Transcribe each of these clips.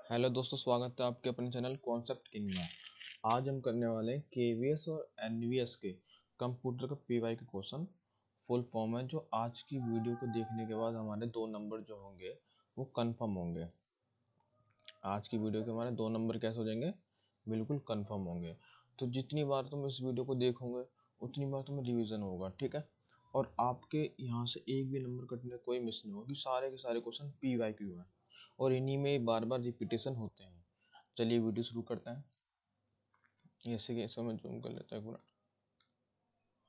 Hello दोस्तों, स्वागत है आपके अपने चैनल कॉन्सेप्ट किंग में। आज हम करने वाले हैं केवीएस और एनवीएस के कंप्यूटर का पीवाई के क्वेश्चन फुल फॉर्म है, जो आज की वीडियो को देखने के बाद हमारे 2 नंबर जो होंगे वो कंफर्म होंगे। आज की वीडियो के हमारे 2 नंबर कैसे हो जाएंगे, बिल्कुल कंफर्म होंगे। तो जितनी बार तुम इस वीडियो को देखोगे उतनी बार तुम्हें रिवीजन होगा, ठीक है। और आपके यहाँ से एक भी नंबर कटने कोई मिस नहीं होगी, सारे के सारे क्वेश्चन पीवाई क्यू है और इन्हीं में बार बार रिपीटेशन होते हैं। चलिए वीडियो शुरू करते हैं। जैसे कि इसको मैं जूम कर लेता हूँ एक मिनट।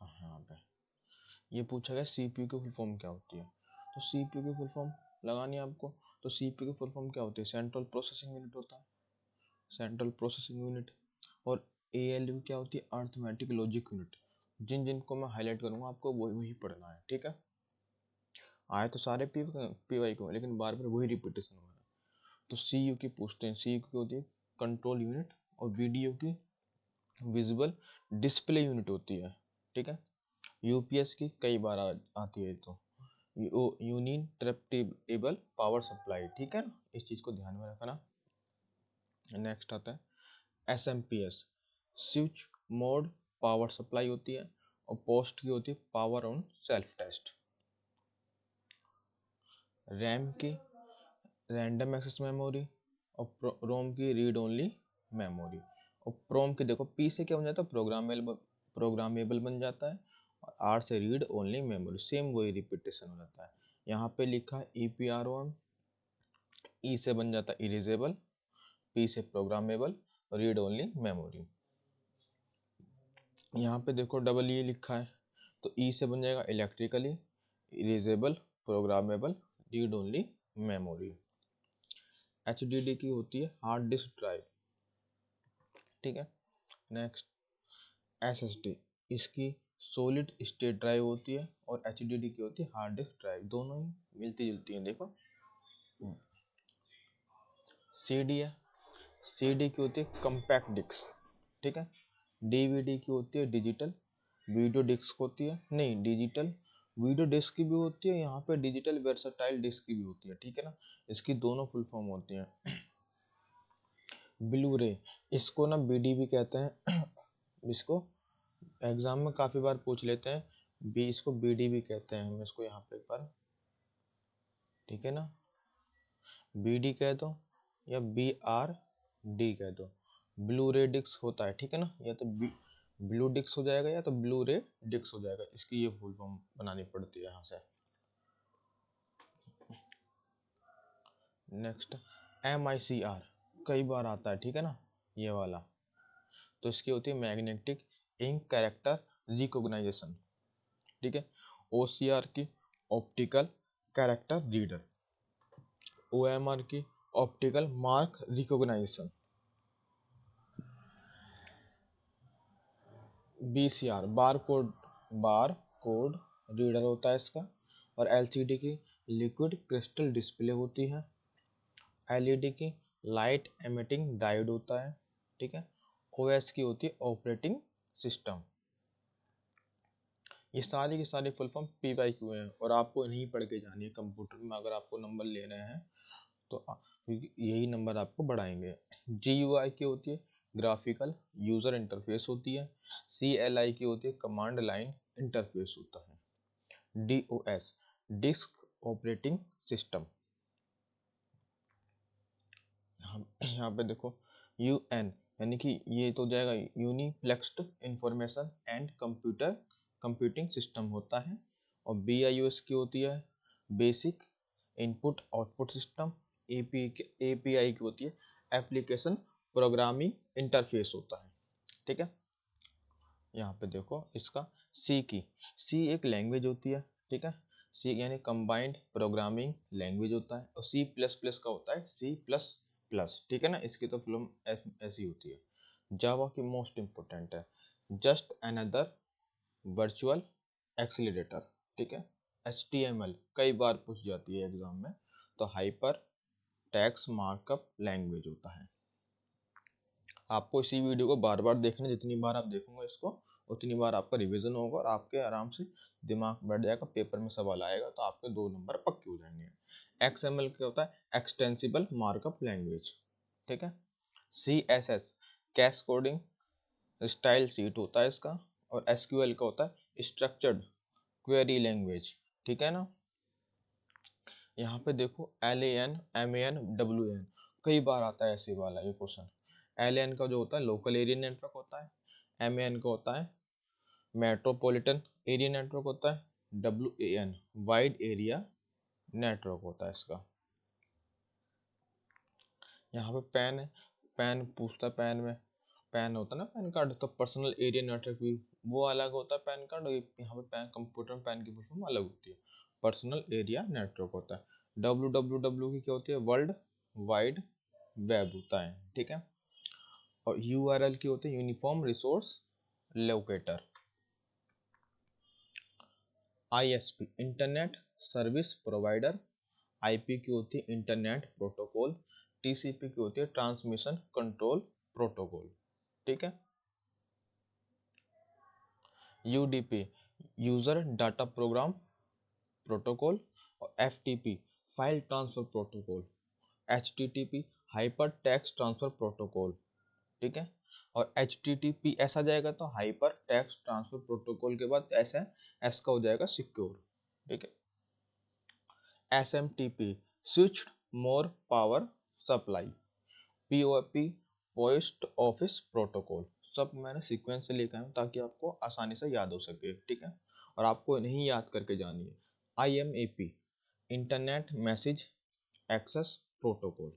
हाँ, यहाँ पे ये पूछा गया सीपीयू की फुल फॉर्म क्या होती है। तो सीपीयू की फुल फॉर्म लगानी है आपको। तो सीपीयू की फुल फॉर्म क्या होती है? सेंट्रल प्रोसेसिंग यूनिट होता है, सेंट्रल प्रोसेसिंग यूनिट। और एएलयू क्या होती है? Arithmetic logic unit. जिन जिनको मैं हाईलाइट करूंगा आपको वही वही पढ़ना है, ठीक है। आए तो सारे पीवाई को, लेकिन बार बार वही रिपीटेशन हो रहा है। तो सीयू की पूछते हैं। सीयू की होती है कंट्रोल यूनिट, और वीडियो की विजुअल डिस्प्ले यूनिट होती है, ठीक है। यूपीएस की कई बार आती है। तो यूनिनटरप्टेबल पावर सप्लाई, ठीक है ना, इस चीज को ध्यान में रखना। नेक्स्ट आता है SMPS, switch mode power supply होती है। और पोस्ट की होती है power on self test. RAM की रैंडम एक्सेस मेमोरी, और रोम की रीड ओनली मेमोरी। और प्रोम की देखो, पी से क्या बन जाता है? प्रोग्रामेबल बन जाता है। और आर से रीड ओनली मेमोरी, सेम वही रिपीटेशन हो जाता है। यहाँ पे लिखा है EPROM। ई से बन जाता है इरेजेबल, पी से प्रोग्रामेबल, रीड ओनली मेमोरी। यहाँ पे देखो डबल ई लिखा है, तो ई से बन जाएगा electrically, erasable, programmable, read only memory. HDD की होती है हार्ड डिस्क ड्राइव, ठीक है। नेक्स्ट SSD, इसकी सॉलिड स्टेट ड्राइव होती है। और HDD की होती है हार्ड डिस्क ड्राइव, दोनों ही मिलती जुलती हैं, देखो। CD है, CD की होती है कम्पैक्ट डिस्क, ठीक है। DVD की होती है डिजिटल वीडियो डिस्क होती है, नहीं, डिजिटल वीडियो डिस्क की भी होती है, यहाँ पे डिजिटल वर्सटाइल डिस्क की भी होती है, ठीक है ना। इसकी दोनों फुल फॉर्म होती हैं। ब्लू रे, इसको ना BD भी कहते हैं। इसको एग्जाम में काफी बार पूछ लेते हैं, इसको BD भी कहते हैं। हम इसको यहाँ पे एक बार, ठीक है ना, BD कह दो या BRD कह दो। ब्लू रे डिस्क होता है, ठीक है ना, या तो ब्लू डिस्क हो जाएगा या तो ब्लू रे डिस्क हो जाएगा। इसकी ये फुल फॉर्म बनानी पड़ती है यहाँ से। नेक्स्ट MICR, कई बार आता है, ठीक है ना, ये वाला। तो इसकी होती है मैग्नेटिक इंक कैरेक्टर रिकॉग्नाइजेशन, ठीक है। OCR की ऑप्टिकल कैरेक्टर रीडर। OMR की optical mark recognition. BCR bar code reader होता है इसका। और LCD की लिक्विड क्रिस्टल डिस्प्ले होती है। LED की लाइट एमिटिंग डायोड होता है, ठीक है। OS की होती है ऑपरेटिंग सिस्टम। ये सारी की सारी फुल फॉर्म PYQ है, और आपको इन्हीं पढ़ के जानी है। कंप्यूटर में अगर आपको नंबर लेने हैं तो यही नंबर आपको बढ़ाएंगे। GUI की होती है ग्राफिकल यूजर इंटरफेस होती है। CLI की होती है कमांड लाइन इंटरफेस होता है। DOS disk operating system. यहाँ पे देखो UN, यानी कि ये तो जाएगा यूनिप्लेक्स्ड इंफॉर्मेशन एंड कंप्यूटिंग सिस्टम होता है। और BIOS की होती है basic input output system. API की होती है एप्लीकेशन प्रोग्रामिंग इंटरफेस होता है, ठीक है। यहाँ पे देखो इसका C एक लैंग्वेज होती है, ठीक है। C यानी कंबाइंड प्रोग्रामिंग लैंग्वेज होता है। और C++ का होता है C++, ठीक है ना। इसकी तो फिल्म ऐसी होती है। जावा की मोस्ट इंपोर्टेंट है, जस्ट अनदर वर्चुअल एक्सीलरेटर, ठीक है। HTML कई बार पूछ जाती है एग्जाम में, तो हाइपर टेक्स्ट मार्कअप लैंग्वेज होता है। आपको इसी वीडियो को बार बार देखना, जितनी बार आप देखोगे इसको उतनी बार आपका रिवीजन होगा और आपके आराम से दिमाग बैठ जाएगा। पेपर में सवाल आएगा तो आपके 2 नंबर पक्के हो जाएंगे। XML क्या होता है? Extensible markup language. ठीक है। CSS cash coding style sheet होता है इसका, और SQL का होता है स्ट्रक्चर्ड क्वेरी लैंग्वेज, ठीक है ना। यहाँ पे देखो LAN MAN WAN कई बार आता है ऐसे वाला ये क्वेश्चन। LAN का जो होता है लोकल एरिया नेटवर्क होता है, MAN का होता है मेट्रोपॉलिटन एरिया नेटवर्क होता है, WAN वाइड एरिया नेटवर्क होता है इसका। यहाँ पे पैन है, पैन पूछता है, पैन में पैन होता है ना पैन कार्ड, तो पर्सनल एरिया नेटवर्क भी वो अलग होता है पैन कार्ड, और यहाँ पे पैन कंप्यूटर में पैन की फुल फॉर्म अलग होती है, पर्सनल एरिया नेटवर्क होता है। WWW की क्या होती है, वर्ल्ड वाइड वेब होता है, ठीक है। और URL की होती है uniform resource locator. ISP internet service provider, IP की होती है इंटरनेट प्रोटोकॉल, TCP की होती है ट्रांसमिशन कंट्रोल प्रोटोकॉल, ठीक है। UDP user data program protocol, और FTP file transfer protocol, HTTP hyper text transfer protocol, ठीक है। और HTTPS आ जाएगा तो हाइपर टेक्स्ट ट्रांसफर प्रोटोकॉल के बाद S का हो जाएगा सिक्योर, ठीक है। SMTP switched more power supply, POP post office protocol, सब मैंने सीक्वेंस से लेकर आया हूँ ताकि आपको आसानी से याद हो सके, ठीक है। और आपको नहीं याद करके जानी है। IMAP internet message access protocol.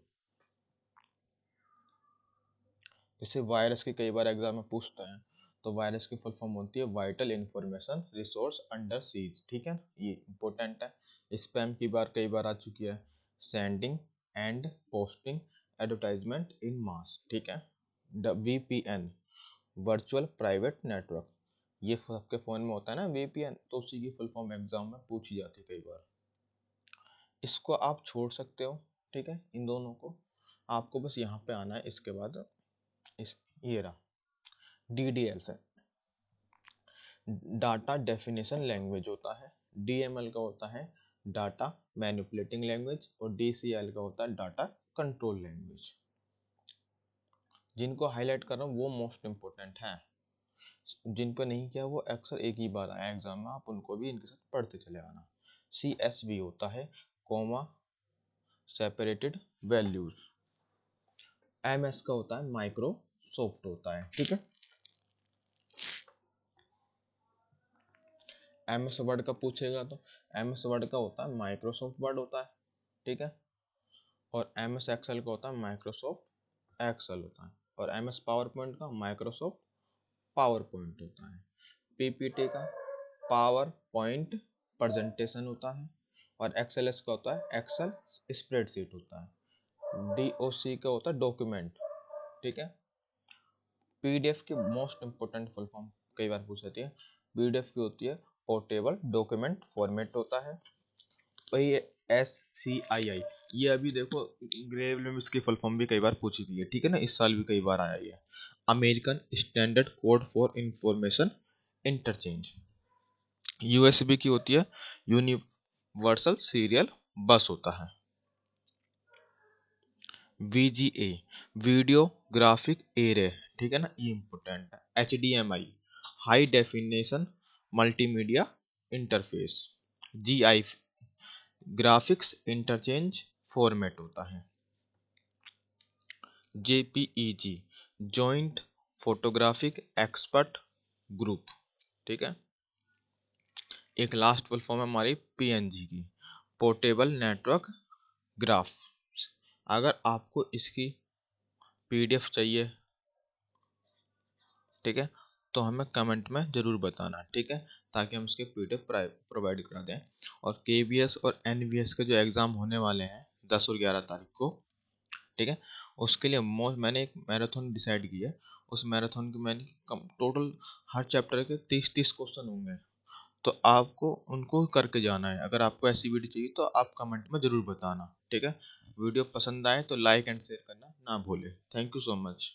जैसे वायरस की कई बार एग्जाम में पूछते हैं, तो वायरस की फुल फॉर्म होती है vital information resource under seize, ठीक है, ये इंपॉर्टेंट है। स्पैम की बार कई बार आ चुकी है, सेंडिंग एंड पोस्टिंग एडवर्टाइजमेंट इन मास, ठीक है। VPN वर्चुअल प्राइवेट नेटवर्क, ये सबके फ़ोन में होता है ना VPN, तो उसी की फुल फॉर्म एग्जाम में पूछी जाती है कई बार। इसको आप छोड़ सकते हो, ठीक है, इन दोनों को। आपको बस यहाँ पे आना है, इसके बाद इस ये रहा DDL से डाटा डेफिनेशन लैंग्वेज होता है, DML का होता है डाटा मैनिपुलेटिंग लैंग्वेज, और DCL का होता है डाटा कंट्रोल लैंग्वेज। जिनको हाईलाइट कर रहा हूँ वो मोस्ट इम्पोर्टेंट है, जिन पर नहीं किया वो अक्सर एक ही बार आया एग्जाम में, आप उनको भी इनके साथ पढ़ते चले आना। CSV होता है कॉमा सेपरेटेड वैल्यूज। MS का होता है माइक्रोसॉफ्ट होता है, ठीक है। MS वर्ड का पूछेगा तो MS वर्ड का होता है माइक्रोसॉफ्ट वर्ड होता है, ठीक है। और MS एक्सेल का होता है माइक्रोसॉफ्ट एक्सेल होता है, और MS पावर पॉइंट का माइक्रोसॉफ्ट पावर पॉइंट होता है। PPT का पावर पॉइंट प्रेजेंटेशन होता है, और XLS का होता है एक्सेल स्प्रेडशीट होता है। DOC का होता है डॉक्यूमेंट, ठीक है। PDF की मोस्ट इंपोर्टेंट फुल फॉर्म कई बार पूछ जाती है, PDF की होती है पोर्टेबल डॉक्यूमेंट फॉर्मेट होता है। वही SCII, ये अभी देखो ग्रेव में इसकी फुल फॉर्म भी कई बार पूछी गई है, ठीक है ना, इस साल भी कई बार आया है। American standard code for information interchange. USB की होती है यूनिवर्सल सीरियल बस होता है। VGA वीडियो ग्राफिक एरे, ठीक है ना, ये इंपॉर्टेंट है। HDMI high definition multimedia interface. GI graphics interchange format होता है। JPEG joint photographic expert group, ठीक है। एक लास्ट फुल फॉर्म है हमारी PNG की पोर्टेबल नेटवर्क ग्राफ। अगर आपको इसकी PDF चाहिए, ठीक है, तो हमें कमेंट में ज़रूर बताना, ठीक है, ताकि हम उसके PDF प्रोवाइड करा दें। और KVS और NVS के जो एग्ज़ाम होने वाले हैं 10 और 11 तारीख को, ठीक है, उसके लिए मैंने एक मैराथन डिसाइड की है। उस मैराथन की मैंने टोटल हर चैप्टर के 30-30 क्वेश्चन होंगे, तो आपको उनको करके जाना है। अगर आपको ऐसी वीडियो चाहिए तो आप कमेंट में ज़रूर बताना, ठीक है। वीडियो पसंद आए तो लाइक एंड शेयर करना ना भूलें। Thank you so much.